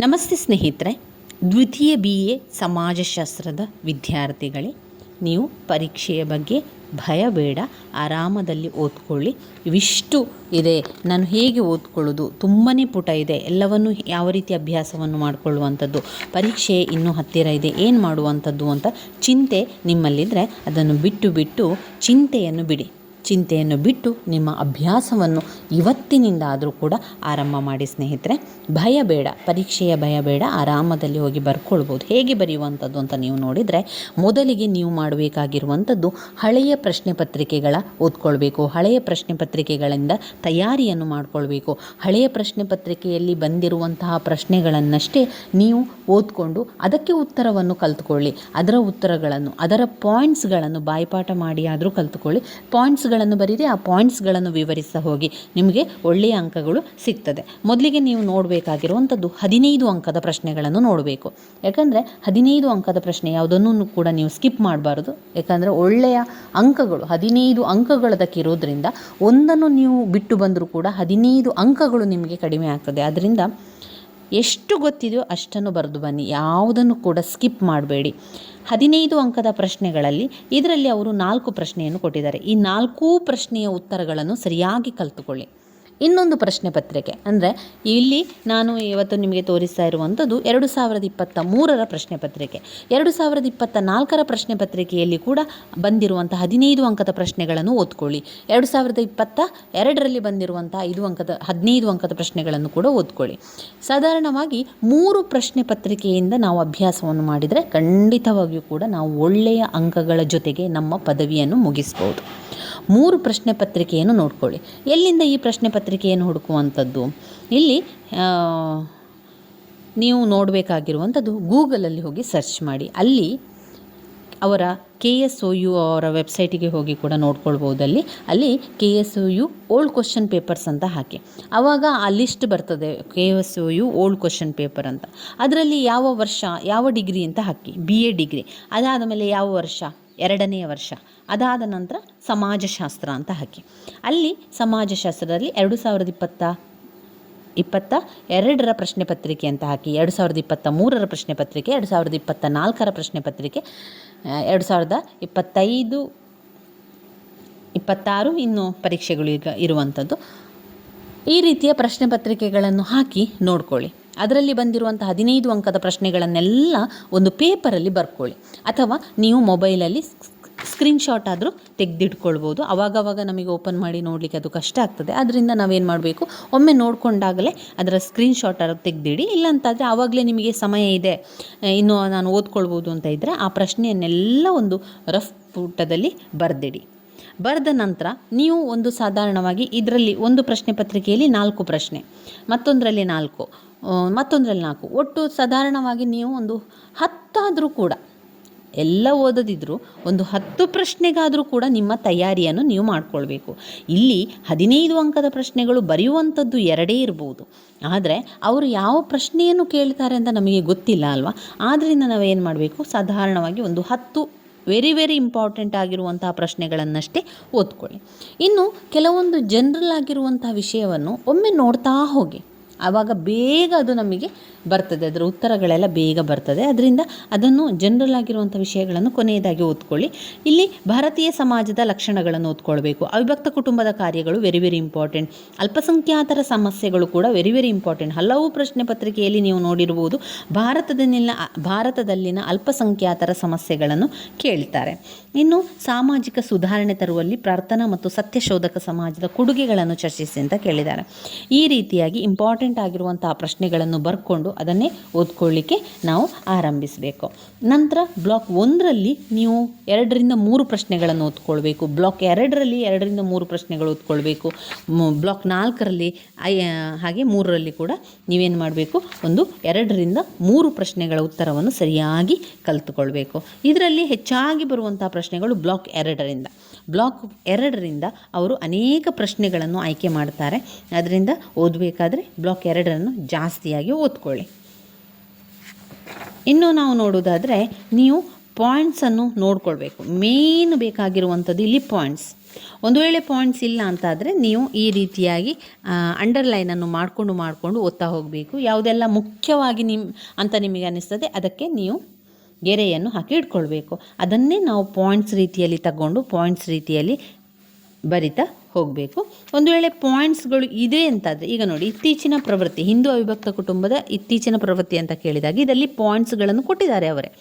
ನಮಸ್ತೆ ಸ್ನೇಹಿತರೆ, ದ್ವಿತೀಯ BA ಸಮಾಜಶಾಸ್ತ್ರದ ವಿದ್ಯಾರ್ಥಿಗಳೇ, ನೀವು ಪರೀಕ್ಷೆಯ ಬಗ್ಗೆ ಭಯ ಬೇಡ, ಆರಾಮದಲ್ಲಿ ಓದ್ಕೊಳ್ಳಿ. ಇವಿಷ್ಟು ಇದೆ, ನಾನು ಹೇಗೆ ಓದ್ಕೊಳ್ಳೋದು, ತುಂಬಾ ಪುಟ ಇದೆ, ಎಲ್ಲವನ್ನು ಯಾವ ರೀತಿ ಅಭ್ಯಾಸವನ್ನು ಮಾಡಿಕೊಳ್ಳುವಂಥದ್ದು, ಪರೀಕ್ಷೆ ಇನ್ನೂ ಹತ್ತಿರ ಇದೆ, ಏನು ಮಾಡುವಂಥದ್ದು ಅಂತ ಚಿಂತೆ ನಿಮ್ಮಲ್ಲಿದ್ದರೆ ಅದನ್ನು ಬಿಟ್ಟು ಚಿಂತೆಯನ್ನು ಬಿಟ್ಟು ನಿಮ್ಮ ಅಭ್ಯಾಸವನ್ನು ಇವತ್ತಿನಿಂದ ಆದರೂ ಕೂಡ ಆರಂಭ ಮಾಡಿ ಸ್ನೇಹಿತರೆ. ಭಯ ಬೇಡ, ಪರೀಕ್ಷೆಯ ಭಯ ಬೇಡ, ಆರಾಮದಲ್ಲಿ ಹೋಗಿ ಬರ್ಕೊಳ್ಬೋದು. ಹೇಗೆ ಬರೆಯುವಂಥದ್ದು ಅಂತ ನೀವು ನೋಡಿದರೆ, ಮೊದಲಿಗೆ ನೀವು ಮಾಡಬೇಕಾಗಿರುವಂಥದ್ದು ಹಳೆಯ ಪ್ರಶ್ನೆ ಪತ್ರಿಕೆಗಳ ಓದ್ಕೊಳ್ಬೇಕು. ಹಳೆಯ ಪ್ರಶ್ನೆ ಪತ್ರಿಕೆಗಳಿಂದ ತಯಾರಿಯನ್ನು ಮಾಡಿಕೊಳ್ಬೇಕು. ಹಳೆಯ ಪ್ರಶ್ನೆ ಪತ್ರಿಕೆಯಲ್ಲಿ ಬಂದಿರುವಂತಹ ಪ್ರಶ್ನೆಗಳನ್ನಷ್ಟೇ ನೀವು ಓದ್ಕೊಂಡು ಅದಕ್ಕೆ ಉತ್ತರವನ್ನು ಕಲ್ತ್ಕೊಳ್ಳಿ. ಅದರ ಪಾಯಿಂಟ್ಸ್ಗಳನ್ನು ಬಾಯ್ಪಾಠ ಮಾಡಿ ಆದರೂ ಕಲ್ತ್ಕೊಳ್ಳಿ. ಪಾಯಿಂಟ್ಸ್ಗಳನ್ನು ಬರೀರಿ, ಆ ಪಾಯಿಂಟ್ಸ್ಗಳನ್ನು ವಿವರಿಸ್ತಾ ಹೋಗಿ, ನಿಮಗೆ ಒಳ್ಳೆಯ ಅಂಕಗಳು ಸಿಗ್ತದೆ. ಮೊದಲಿಗೆ ನೀವು ನೋಡಬೇಕಾಗಿರುವಂಥದ್ದು 15 ಅಂಕದ ಪ್ರಶ್ನೆಗಳನ್ನು ನೋಡಬೇಕು. ಯಾಕಂದರೆ 15 ಅಂಕದ ಪ್ರಶ್ನೆ ಯಾವುದನ್ನು ಕೂಡ ನೀವು ಸ್ಕಿಪ್ ಮಾಡಬಾರ್ದು. ಯಾಕಂದರೆ ಒಳ್ಳೆಯ ಅಂಕಗಳು 15 ಅಂಕಗಳದಕ್ಕೆ ಇರೋದ್ರಿಂದ ಒಂದನ್ನು ನೀವು ಬಿಟ್ಟು ಬಂದರೂ ಕೂಡ 15 ಅಂಕಗಳು ನಿಮಗೆ ಕಡಿಮೆ ಆಗ್ತದೆ. ಅದರಿಂದ ಎಷ್ಟು ಗೊತ್ತಿದೆಯೋ ಅಷ್ಟನ್ನು ಬರೆದು ಬನ್ನಿ, ಯಾವುದನ್ನು ಕೂಡ ಸ್ಕಿಪ್ ಮಾಡಬೇಡಿ. 15 ಅಂಕದ ಪ್ರಶ್ನೆಗಳಲ್ಲಿ ಇದರಲ್ಲಿ ಅವರು 4 ಪ್ರಶ್ನೆಯನ್ನು ಕೊಟ್ಟಿದ್ದಾರೆ. ಈ 4 ಪ್ರಶ್ನೆಯ ಉತ್ತರಗಳನ್ನು ಸರಿಯಾಗಿ ಕಲಿತುಕೊಳ್ಳಿ. ಇನ್ನೊಂದು ಪ್ರಶ್ನೆ ಪತ್ರಿಕೆ ಅಂದರೆ ಇಲ್ಲಿ ನಾನು ಇವತ್ತು ನಿಮಗೆ ತೋರಿಸ್ತಾ ಇರುವಂಥದ್ದು 2023ರ ಪ್ರಶ್ನೆ ಪತ್ರಿಕೆ. 2024ರ ಪ್ರಶ್ನೆ ಪತ್ರಿಕೆಯಲ್ಲಿ ಕೂಡ ಬಂದಿರುವಂಥ 15 ಅಂಕದ ಪ್ರಶ್ನೆಗಳನ್ನು ಓದ್ಕೊಳ್ಳಿ. 2022ರಲ್ಲಿ ಬಂದಿರುವಂಥ 15 ಅಂಕದ ಪ್ರಶ್ನೆಗಳನ್ನು ಕೂಡ ಓದ್ಕೊಳ್ಳಿ. ಸಾಧಾರಣವಾಗಿ 3 ಪ್ರಶ್ನೆ ಪತ್ರಿಕೆಯಿಂದ ನಾವು ಅಭ್ಯಾಸವನ್ನು ಮಾಡಿದರೆ ಖಂಡಿತವಾಗಿಯೂ ಕೂಡ ನಾವು ಒಳ್ಳೆಯ ಅಂಕಗಳ ಜೊತೆಗೆ ನಮ್ಮ ಪದವಿಯನ್ನು ಮುಗಿಸ್ಬೋದು. 3 ಪ್ರಶ್ನೆ ಪತ್ರಿಕೆಯನ್ನು ನೋಡ್ಕೊಳ್ಳಿ. ಎಲ್ಲಿಂದ ಈ ಪ್ರಶ್ನೆ ಪತ್ರಿಕೆಯನ್ನು ಹುಡುಕುವಂಥದ್ದು? ಇಲ್ಲಿ ನೀವು ನೋಡಬೇಕಾಗಿರುವಂಥದ್ದು ಗೂಗಲಲ್ಲಿ ಹೋಗಿ ಸರ್ಚ್ ಮಾಡಿ. ಅಲ್ಲಿ ಅವರ KSOU ಅವರ ವೆಬ್ಸೈಟಿಗೆ ಹೋಗಿ ಕೂಡ ನೋಡ್ಕೊಳ್ಬೋದು. ಅಲ್ಲಿ KSOU ಓಲ್ಡ್ ಕ್ವಶನ್ ಪೇಪರ್ಸ್ ಅಂತ ಹಾಕಿ, ಆವಾಗ ಆ ಲಿಸ್ಟ್ ಬರ್ತದೆ, KSOU ಓಲ್ಡ್ ಕ್ವಶನ್ ಪೇಪರ್ ಅಂತ. ಅದರಲ್ಲಿ ಯಾವ ವರ್ಷ, ಯಾವ ಡಿಗ್ರಿ ಅಂತ ಹಾಕಿ, BA ಡಿಗ್ರಿ, ಅದಾದ ಮೇಲೆ ಯಾವ ವರ್ಷ, 2ನೇ ವರ್ಷ, ಅದಾದ ನಂತರ ಸಮಾಜಶಾಸ್ತ್ರ ಅಂತ ಹಾಕಿ. ಅಲ್ಲಿ ಸಮಾಜಶಾಸ್ತ್ರದಲ್ಲಿ 2022ರ ಪ್ರಶ್ನೆ ಪತ್ರಿಕೆ ಅಂತ ಹಾಕಿ, 2023ರ ಪ್ರಶ್ನೆ ಪತ್ರಿಕೆ, 2024ರ ಪ್ರಶ್ನೆ ಪತ್ರಿಕೆ, 2025, 26 ಇನ್ನೂ ಪರೀಕ್ಷೆಗಳು ಈಗ ಇರುವಂಥದ್ದು. ಈ ರೀತಿಯ ಪ್ರಶ್ನೆ ಪತ್ರಿಕೆಗಳನ್ನು ಹಾಕಿ ನೋಡ್ಕೊಳ್ಳಿ. ಅದರಲ್ಲಿ ಬಂದಿರುವಂಥ 15 ಅಂಕದ ಪ್ರಶ್ನೆಗಳನ್ನೆಲ್ಲ ಒಂದು ಪೇಪರಲ್ಲಿ ಬರ್ಕೊಳ್ಳಿ, ಅಥವಾ ನೀವು ಮೊಬೈಲಲ್ಲಿ ಸ್ಕ್ರೀನ್ಶಾಟ್ ಆದರೂ ತೆಗೆದಿಟ್ಕೊಳ್ಬೋದು. ಆವಾಗವಾಗ ನಮಗೆ ಓಪನ್ ಮಾಡಿ ನೋಡಲಿಕ್ಕೆ ಅದು ಕಷ್ಟ ಆಗ್ತದೆ. ಅದರಿಂದ ನಾವೇನು ಮಾಡಬೇಕು, ಒಮ್ಮೆ ನೋಡಿಕೊಂಡಾಗಲೇ ಅದರ ಸ್ಕ್ರೀನ್ಶಾಟ್ ಆದರೂ ತೆಗೆದಿಡಿ. ಇಲ್ಲಾಂತಾದರೆ ಆವಾಗಲೇ ನಿಮಗೆ ಸಮಯ ಇದೆ, ಇನ್ನು ನಾನು ಓದ್ಕೊಳ್ಬೋದು ಅಂತ ಇದ್ದರೆ ಆ ಪ್ರಶ್ನೆಯನ್ನೆಲ್ಲ ಒಂದು ರಫ್ ಪುಟದಲ್ಲಿ ಬರೆದಿಡಿ. ಬರೆದ ನಂತರ ನೀವು ಒಂದು ಸಾಧಾರಣವಾಗಿ ಇದರಲ್ಲಿ ಒಂದು ಪ್ರಶ್ನೆ ಪತ್ರಿಕೆಯಲ್ಲಿ 4 ಪ್ರಶ್ನೆ, ಮತ್ತೊಂದರಲ್ಲಿ 4, ಮತ್ತೊಂದರಲ್ಲಿ 4, ಒಟ್ಟು ಸಾಧಾರಣವಾಗಿ ನೀವು ಒಂದು 10 ಆದರೂ ಕೂಡ, ಎಲ್ಲ ಓದದಿದ್ದರೂ ಒಂದು 10 ಪ್ರಶ್ನೆಗಾದರೂ ಕೂಡ ನಿಮ್ಮ ತಯಾರಿಯನ್ನು ನೀವು ಮಾಡಿಕೊಳ್ಬೇಕು. ಇಲ್ಲಿ 15 ಅಂಕದ ಪ್ರಶ್ನೆಗಳು ಬರೆಯುವಂಥದ್ದು 2 ಇರ್ಬೋದು, ಆದರೆ ಅವರು ಯಾವ ಪ್ರಶ್ನೆಯನ್ನು ಕೇಳ್ತಾರೆ ಅಂತ ನಮಗೆ ಗೊತ್ತಿಲ್ಲ ಅಲ್ವಾ. ಆದ್ದರಿಂದ ನಾವೇನು ಮಾಡಬೇಕು, ಸಾಧಾರಣವಾಗಿ ಒಂದು 10 ವೆರಿ ಇಂಪಾರ್ಟೆಂಟ್ ಆಗಿರುವಂತಹ ಪ್ರಶ್ನೆಗಳನ್ನಷ್ಟೇ ಓದ್ಕೊಳ್ಳಿ. ಇನ್ನು ಕೆಲವೊಂದು ಜನರಲ್ ಆಗಿರುವಂತಹ ವಿಷಯವನ್ನು ಒಮ್ಮೆ ನೋಡ್ತಾ ಹೋಗಿ, ಆವಾಗ ಬೇಗ ಅದು ನಮಗೆ ಬರ್ತದೆ, ಅದರ ಉತ್ತರಗಳೆಲ್ಲ ಬೇಗ ಬರ್ತದೆ. ಅದರಿಂದ ಅದನ್ನು ಜನರಲ್ ಆಗಿರುವಂಥ ವಿಷಯಗಳನ್ನು ಕೊನೆಯದಾಗಿ ಓದ್ಕೊಳ್ಳಿ. ಇಲ್ಲಿ ಭಾರತೀಯ ಸಮಾಜದ ಲಕ್ಷಣಗಳನ್ನು ಓದ್ಕೊಳ್ಬೇಕು. ಅವಿಭಕ್ತ ಕುಟುಂಬದ ಕಾರ್ಯಗಳು ವೆರಿ ಇಂಪಾರ್ಟೆಂಟ್. ಅಲ್ಪಸಂಖ್ಯಾತರ ಸಮಸ್ಯೆಗಳು ಕೂಡ ವೆರಿ ಇಂಪಾರ್ಟೆಂಟ್. ಹಲವು ಪ್ರಶ್ನೆ ಪತ್ರಿಕೆಯಲ್ಲಿ ನೀವು ನೋಡಿರ್ಬೋದು, ಭಾರತದಲ್ಲಿನ ಅಲ್ಪಸಂಖ್ಯಾತರ ಸಮಸ್ಯೆಗಳನ್ನು ಕೇಳ್ತಾರೆ. ಇನ್ನು ಸಾಮಾಜಿಕ ಸುಧಾರಣೆ ತರುವಲ್ಲಿ ಪ್ರಾರ್ಥನಾ ಮತ್ತು ಸತ್ಯಶೋಧಕ ಸಮಾಜದ ಕೊಡುಗೆಗಳನ್ನು ಚರ್ಚಿಸಿ ಅಂತ ಕೇಳಿದ್ದಾರೆ. ಈ ರೀತಿಯಾಗಿ ಇಂಪಾರ್ಟೆಂಟ್ ಆಗಿರುವಂತಹ ಪ್ರಶ್ನೆಗಳನ್ನು ಬರ್ಕೊಂಡು ಅದನ್ನೇ ಓದ್ಕೊಳ್ಳಿಕ್ಕೆ ನಾವು ಆರಂಭಿಸಬೇಕು. ನಂತರ ಬ್ಲಾಕ್ 1ರಲ್ಲಿ ನೀವು 2ರಿಂದ 3 ಪ್ರಶ್ನೆಗಳನ್ನು ಓದ್ಕೊಳ್ಬೇಕು. ಬ್ಲಾಕ್ 2ರಲ್ಲಿ 2ರಿಂದ 3 ಪ್ರಶ್ನೆಗಳು ಓದ್ಕೊಳ್ಬೇಕು. ಬ್ಲಾಕ್ 4ರಲ್ಲಿ ಹಾಗೆ 3ರಲ್ಲಿ ಕೂಡ ನೀವೇನು ಮಾಡಬೇಕು, ಒಂದು 2ರಿಂದ 3 ಪ್ರಶ್ನೆಗಳ ಉತ್ತರವನ್ನು ಸರಿಯಾಗಿ ಕಲಿತುಕೊಳ್ಬೇಕು. ಇದರಲ್ಲಿ ಹೆಚ್ಚಾಗಿ ಬರುವಂಥ ಪ್ರಶ್ನೆಗಳು ಬ್ಲಾಕ್ 2ರಿಂದ ಅವರು ಅನೇಕ ಪ್ರಶ್ನೆಗಳನ್ನು ಆಯ್ಕೆ ಮಾಡ್ತಾರೆ. ಅದರಿಂದ ಓದಬೇಕಾದ್ರೆ ಬ್ಲಾಕ್ 2ರನ್ನು ಜಾಸ್ತಿಯಾಗಿ ಓದ್ಕೊಳ್ಳಿ. ಇನ್ನು ನಾವು ನೋಡೋದಾದರೆ, ನೀವು ಪಾಯಿಂಟ್ಸನ್ನು ನೋಡ್ಕೊಳ್ಬೇಕು. ಮೇನ್ ಬೇಕಾಗಿರುವಂಥದ್ದು ಇಲ್ಲಿ ಪಾಯಿಂಟ್ಸ್. ಒಂದು ವೇಳೆ ಪಾಯಿಂಟ್ಸ್ ಇಲ್ಲ ಅಂತಾದರೆ ನೀವು ಈ ರೀತಿಯಾಗಿ ಅಂಡರ್ಲೈನನ್ನು ಮಾಡಿಕೊಂಡು ಓದ್ತಾ ಹೋಗಬೇಕು. ಯಾವುದೆಲ್ಲ ಮುಖ್ಯವಾಗಿ ಅಂತ ನಿಮಗೆ ಅನ್ನಿಸ್ತದೆ ಅದಕ್ಕೆ ನೀವು ಗೆರೆಯನ್ನು ಹಾಕಿ ಇಟ್ಕೊಳ್ಬೇಕು. ಅದನ್ನೇ ನಾವು ಪಾಯಿಂಟ್ಸ್ ರೀತಿಯಲ್ಲಿ ತಗೊಂಡು ಪಾಯಿಂಟ್ಸ್ ರೀತಿಯಲ್ಲಿ ಬರಿತಾ ಹೋಗಬೇಕು. ಒಂದು ವೇಳೆ ಪಾಯಿಂಟ್ಸ್ಗಳು ಇದೆ ಅಂತಾದರೆ, ಈಗ ನೋಡಿ, ಇತ್ತೀಚಿನ ಪ್ರವೃತ್ತಿ, ಹಿಂದೂ ಅವಿಭಕ್ತ ಕುಟುಂಬದ ಇತ್ತೀಚಿನ ಪ್ರವೃತ್ತಿ ಅಂತ ಕೇಳಿದಾಗ ಇದರಲ್ಲಿ ಪಾಯಿಂಟ್ಸ್ಗಳನ್ನು ಕೊಟ್ಟಿದ್ದಾರೆ ಅವರೇ.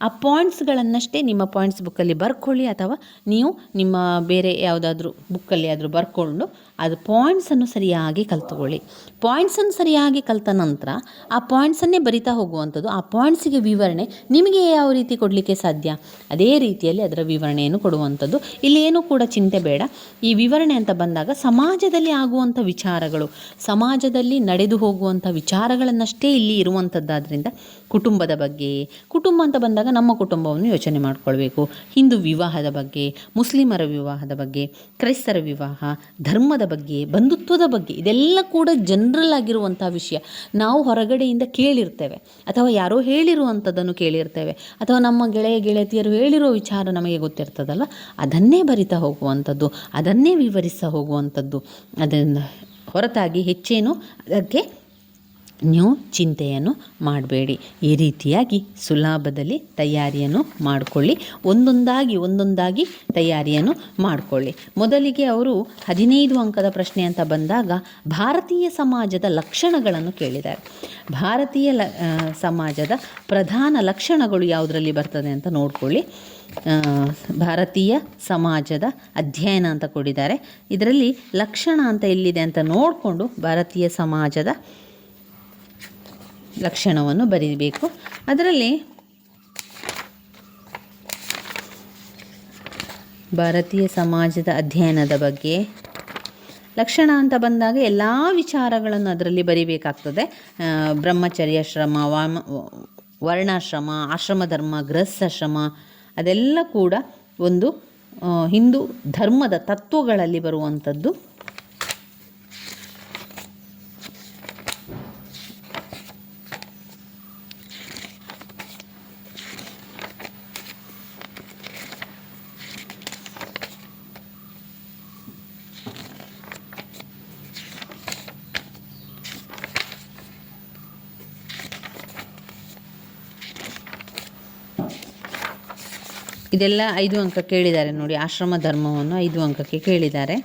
ಆ ಪಾಯಿಂಟ್ಸ್ಗಳನ್ನಷ್ಟೇ ನಿಮ್ಮ ಪಾಯಿಂಟ್ಸ್ ಬುಕ್ಕಲ್ಲಿ ಬರ್ಕೊಳ್ಳಿ, ಅಥವಾ ನೀವು ನಿಮ್ಮ ಬೇರೆ ಯಾವುದಾದ್ರೂ ಬುಕ್ಕಲ್ಲಿ ಆದರೂ ಬರ್ಕೊಂಡು ಅದು ಪಾಯಿಂಟ್ಸನ್ನು ಸರಿಯಾಗಿ ಕಲ್ತುಕೊಳ್ಳಿ. ಪಾಯಿಂಟ್ಸನ್ನು ಸರಿಯಾಗಿ ಕಲಿತ ನಂತರ ಆ ಪಾಯಿಂಟ್ಸನ್ನೇ ಬರಿತಾ ಹೋಗುವಂಥದ್ದು. ಆ ಪಾಯಿಂಟ್ಸಿಗೆ ವಿವರಣೆ ನಿಮಗೆ ಯಾವ ರೀತಿ ಕೊಡಲಿಕ್ಕೆ ಸಾಧ್ಯ ಅದೇ ರೀತಿಯಲ್ಲಿ ಅದರ ವಿವರಣೆಯನ್ನು ಕೊಡುವಂಥದ್ದು. ಇಲ್ಲಿ ಏನೂ ಕೂಡ ಚಿಂತೆ ಬೇಡ. ಈ ವಿವರಣೆ ಅಂತ ಬಂದಾಗ ಸಮಾಜದಲ್ಲಿ ಆಗುವಂಥ ವಿಚಾರಗಳು, ಸಮಾಜದಲ್ಲಿ ನಡೆದು ಹೋಗುವಂಥ ವಿಚಾರಗಳನ್ನಷ್ಟೇ ಇಲ್ಲಿ ಇರುವಂಥದ್ದಾದ್ದರಿಂದ ಕುಟುಂಬದ ಬಗ್ಗೆ, ಕುಟುಂಬ ಅಂತ ಬಂದಾಗ ನಮ್ಮ ಕುಟುಂಬವನ್ನು ಯೋಚನೆ ಮಾಡಿಕೊಳ್ಬೇಕು. ಹಿಂದೂ ವಿವಾಹದ ಬಗ್ಗೆ, ಮುಸ್ಲಿಮರ ವಿವಾಹದ ಬಗ್ಗೆ, ಕ್ರೈಸ್ತರ ವಿವಾಹ, ಧರ್ಮದ ಬಗ್ಗೆ, ಬಂಧುತ್ವದ ಬಗ್ಗೆ, ಇದೆಲ್ಲ ಕೂಡ ಜನರಲ್ ಆಗಿರುವಂಥ ವಿಷಯ. ನಾವು ಹೊರಗಡೆಯಿಂದ ಕೇಳಿರ್ತೇವೆ, ಅಥವಾ ಯಾರೋ ಹೇಳಿರುವಂಥದ್ದನ್ನು ಕೇಳಿರ್ತೇವೆ, ಅಥವಾ ನಮ್ಮ ಗೆಳತಿಯರು ಹೇಳಿರೋ ವಿಚಾರ ನಮಗೆ ಗೊತ್ತಿರ್ತದಲ್ಲ, ಅದನ್ನೇ ಬರಿತಾ ಹೋಗುವಂಥದ್ದು, ಅದನ್ನೇ ವಿವರಿಸ್ತಾ ಹೋಗುವಂಥದ್ದು. ಅದರಿಂದ ಹೊರತಾಗಿ ಹೆಚ್ಚೇನು ಅದಕ್ಕೆ ನೀವು ಚಿಂತೆಯನ್ನು ಮಾಡಬೇಡಿ. ಈ ರೀತಿಯಾಗಿ ಸುಲಭದಲ್ಲಿ ತಯಾರಿಯನ್ನು ಮಾಡಿಕೊಳ್ಳಿ. ಒಂದೊಂದಾಗಿ ತಯಾರಿಯನ್ನು ಮಾಡಿಕೊಳ್ಳಿ. ಮೊದಲಿಗೆ ಅವರು 15 ಅಂಕದ ಪ್ರಶ್ನೆ ಅಂತ ಬಂದಾಗ ಭಾರತೀಯ ಸಮಾಜದ ಲಕ್ಷಣಗಳನ್ನು ಕೇಳಿದ್ದಾರೆ. ಭಾರತೀಯ ಸಮಾಜದ ಪ್ರಧಾನ ಲಕ್ಷಣಗಳು ಯಾವುದರಲ್ಲಿ ಬರ್ತದೆ ಅಂತ ನೋಡ್ಕೊಳ್ಳಿ. ಭಾರತೀಯ ಸಮಾಜದ ಅಧ್ಯಯನ ಅಂತ ಕೊಟ್ಟಿದ್ದಾರೆ. ಇದರಲ್ಲಿ ಲಕ್ಷಣ ಅಂತ ಎಲ್ಲಿದೆ ಅಂತ ನೋಡಿಕೊಂಡು ಭಾರತೀಯ ಸಮಾಜದ ಲಕ್ಷಣವನ್ನು ಬರೀಬೇಕು. ಅದರಲ್ಲಿ ಭಾರತೀಯ ಸಮಾಜದ ಅಧ್ಯಯನದ ಬಗ್ಗೆ ಲಕ್ಷಣ ಅಂತ ಬಂದಾಗ ಎಲ್ಲ ವಿಚಾರಗಳನ್ನು ಅದರಲ್ಲಿ ಬರಿಬೇಕಾಗ್ತದೆ. ಬ್ರಹ್ಮಚರ್ಯ ಶ್ರಮ, ವರ್ಣಾಶ್ರಮ, ಆಶ್ರಮ ಧರ್ಮ, ಗೃಹಸ್ಥಾಶ್ರಮ, ಅದೆಲ್ಲ ಕೂಡ ಒಂದು ಹಿಂದೂ ಧರ್ಮದ ತತ್ವಗಳಲ್ಲಿ ಬರುವಂಥದ್ದು. ಇದೆಲ್ಲ 5 ಅಂಕ ಕೇಳಿದ್ದಾರೆ ನೋಡಿ. ಆಶ್ರಮ ಧರ್ಮವನ್ನು 5 ಅಂಕಕ್ಕೆ ಕೇಳಿದ್ದಾರೆ.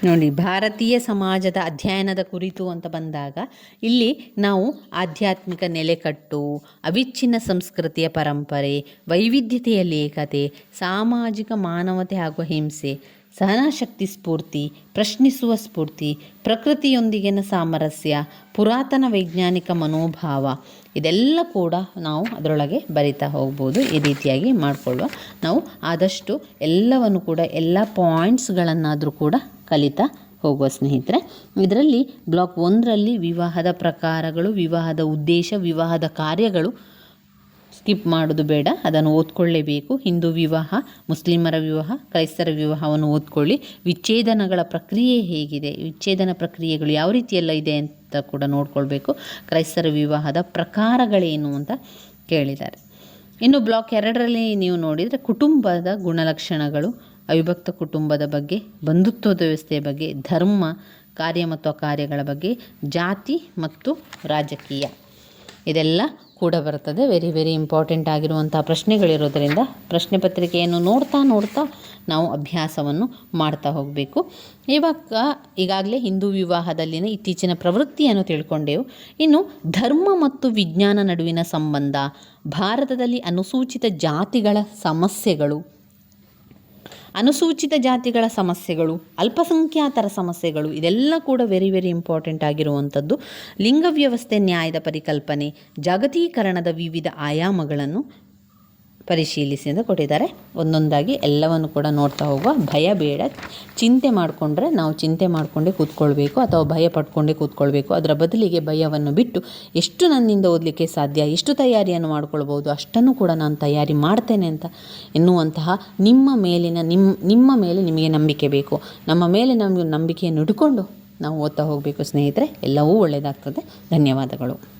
ನೋಡಿ, ಭಾರತೀಯ ಸಮಾಜದ ಅಧ್ಯಯನದ ಕುರಿತು ಅಂತ ಬಂದಾಗ ಇಲ್ಲಿ ನಾವು ಆಧ್ಯಾತ್ಮಿಕ ನೆಲೆಕಟ್ಟು, ಅವಿಚ್ಛಿನ್ನ ಸಂಸ್ಕೃತಿಯ ಪರಂಪರೆ, ವೈವಿಧ್ಯತೆಯ ಏಕತೆ, ಸಾಮಾಜಿಕ ಮಾನವತೆ ಹಾಗೂ ಹಿಂಸೆ, ಸಹನಶಕ್ತಿ ಸ್ಫೂರ್ತಿ, ಪ್ರಶ್ನಿಸುವ ಸ್ಫೂರ್ತಿ, ಪ್ರಕೃತಿಯೊಂದಿಗಿನ ಸಾಮರಸ್ಯ, ಪುರಾತನ ವೈಜ್ಞಾನಿಕ ಮನೋಭಾವ, ಇದೆಲ್ಲ ಕೂಡ ನಾವು ಅದರೊಳಗೆ ಬರಿತಾ ಹೋಗ್ಬೋದು. ಈ ರೀತಿಯಾಗಿ ಮಾಡಿಕೊಳ್ಳುವ ನಾವು ಆದಷ್ಟು ಎಲ್ಲವನ್ನು ಕೂಡ ಎಲ್ಲ ಪಾಯಿಂಟ್ಸ್ಗಳನ್ನಾದರೂ ಕೂಡ ಕಲಿತಾ ಹೋಗುವ ಸ್ನೇಹಿತರೆ. ಇದರಲ್ಲಿ ಬ್ಲಾಕ್ 1ರಲ್ಲಿ ವಿವಾಹದ ಪ್ರಕಾರಗಳು, ವಿವಾಹದ ಉದ್ದೇಶ, ವಿವಾಹದ ಕಾರ್ಯಗಳು ಸ್ಕಿಪ್ ಮಾಡೋದು ಬೇಡ, ಅದನ್ನು ಓದ್ಕೊಳ್ಳೇಬೇಕು. ಹಿಂದೂ ವಿವಾಹ, ಮುಸ್ಲಿಮರ ವಿವಾಹ, ಕ್ರೈಸ್ತರ ವಿವಾಹವನ್ನು ಓದ್ಕೊಳ್ಳಿ. ವಿಚ್ಛೇದನಗಳ ಪ್ರಕ್ರಿಯೆ ಹೇಗಿದೆ, ವಿಚ್ಛೇದನ ಪ್ರಕ್ರಿಯೆಗಳು ಯಾವ ರೀತಿಯೆಲ್ಲ ಇದೆ ಅಂತ ಕೂಡ ನೋಡ್ಕೊಳ್ಬೇಕು. ಕ್ರೈಸ್ತರ ವಿವಾಹದ ಪ್ರಕಾರಗಳೇನು ಅಂತ ಕೇಳಿದ್ದಾರೆ. ಇನ್ನು ಬ್ಲಾಕ್ 2ರಲ್ಲಿ ನೀವು ನೋಡಿದರೆ ಕುಟುಂಬದ ಗುಣಲಕ್ಷಣಗಳು, ಅವಿಭಕ್ತ ಕುಟುಂಬದ ಬಗ್ಗೆ, ಬಂಧುತ್ವದ ವ್ಯವಸ್ಥೆಯ ಬಗ್ಗೆ, ಧರ್ಮ, ಕಾರ್ಯ ಮತ್ತು ಅಕಾರ್ಯಗಳ ಬಗ್ಗೆ, ಜಾತಿ ಮತ್ತು ರಾಜಕೀಯ, ಇದೆಲ್ಲ ಕೂಡ ಬರ್ತದೆ. ವೆರಿ ವೆರಿ ಇಂಪಾರ್ಟೆಂಟ್ ಆಗಿರುವಂಥ ಪ್ರಶ್ನೆಗಳಿರೋದರಿಂದ ಪ್ರಶ್ನೆ ಪತ್ರಿಕೆಯನ್ನು ನೋಡ್ತಾ ನಾವು ಅಭ್ಯಾಸವನ್ನು ಮಾಡ್ತಾ ಹೋಗಬೇಕು. ಈಗಾಗಲೇ ಹಿಂದೂ ವಿವಾಹದಲ್ಲಿನ ಇತ್ತೀಚಿನ ಪ್ರವೃತ್ತಿಯನ್ನು ತಿಳ್ಕೊಂಡೆವು. ಇನ್ನು ಧರ್ಮ ಮತ್ತು ವಿಜ್ಞಾನ ನಡುವಿನ ಸಂಬಂಧ, ಭಾರತದಲ್ಲಿ ಅನುಸೂಚಿತ ಜಾತಿಗಳ ಸಮಸ್ಯೆಗಳು, ಅಲ್ಪಸಂಖ್ಯಾತರ ಸಮಸ್ಯೆಗಳು, ಇದೆಲ್ಲ ಕೂಡ ವೆರಿ ವೆರಿ ಇಂಪಾರ್ಟೆಂಟ್ ಆಗಿರುವಂಥದ್ದು. ಲಿಂಗ ವ್ಯವಸ್ಥೆ, ನ್ಯಾಯದ ಪರಿಕಲ್ಪನೆ, ಜಾಗತೀಕರಣದ ವಿವಿಧ ಆಯಾಮಗಳನ್ನು ಪರಿಶೀಲಿಸಿ ಅಂತ ಕೊಟ್ಟಿದ್ದಾರೆ. ಒಂದೊಂದಾಗಿ ಎಲ್ಲವನ್ನು ಕೂಡ ನೋಡ್ತಾ ಹೋಗುವ. ಭಯ ಬೇಡ. ಚಿಂತೆ ಮಾಡಿಕೊಂಡ್ರೆ ನಾವು ಚಿಂತೆ ಮಾಡಿಕೊಂಡೇ ಕೂತ್ಕೊಳ್ಬೇಕು ಅಥವಾ ಭಯ ಪಡ್ಕೊಂಡೇ ಕೂತ್ಕೊಳ್ಬೇಕು. ಅದರ ಬದಲಿಗೆ ಭಯವನ್ನು ಬಿಟ್ಟು ಎಷ್ಟು ನನ್ನಿಂದ ಓದಲಿಕ್ಕೆ ಸಾಧ್ಯ, ಎಷ್ಟು ತಯಾರಿಯನ್ನು ಮಾಡ್ಕೊಳ್ಬೋದು ಅಷ್ಟನ್ನು ಕೂಡ ನಾನು ತಯಾರಿ ಮಾಡ್ತೇನೆ ಅಂತ ಎನ್ನುವಂತಹ ನಿಮ್ಮ ಮೇಲೆ ನಿಮಗೆ ನಂಬಿಕೆ ಬೇಕು. ನಮ್ಮ ಮೇಲೆ ನಮಗೆ ನಂಬಿಕೆಯನ್ನು ಇಟ್ಕೊಂಡು ನಾವು ಓದ್ತಾ ಹೋಗಬೇಕು ಸ್ನೇಹಿತರೆ. ಎಲ್ಲವೂ ಒಳ್ಳೆಯದಾಗ್ತದೆ. ಧನ್ಯವಾದಗಳು.